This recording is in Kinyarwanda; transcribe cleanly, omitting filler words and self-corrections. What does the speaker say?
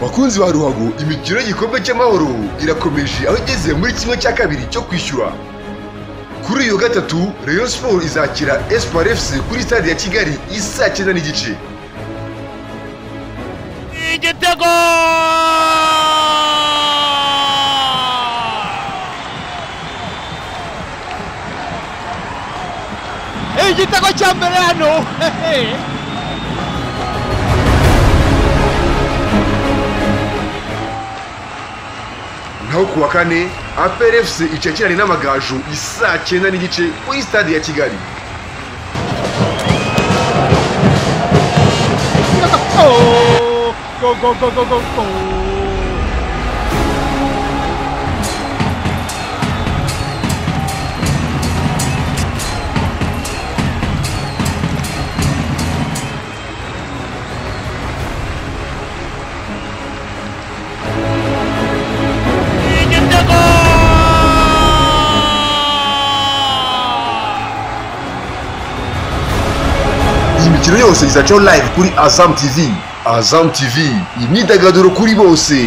Bakunzi ba Ruhago, imikino y'igikombe cy'amahoro irakomeje aho igeze muri kimwe cya kabiri cyo kwishyura. Kuri uyu gatatu, Rayon Sport izakira Espoir FC kuri stade ya Kigali isaa 9 n'igice. Igitego! Igitego cya mbere hano! Naho kuwa kane, APR FC icakirana n'Amagaju isaa 9 n'igice kuri stade ya Kigali. Go! Imikino yose izacaho live kuri Azam TV. Azam TV, imyidagaduro kuri bose.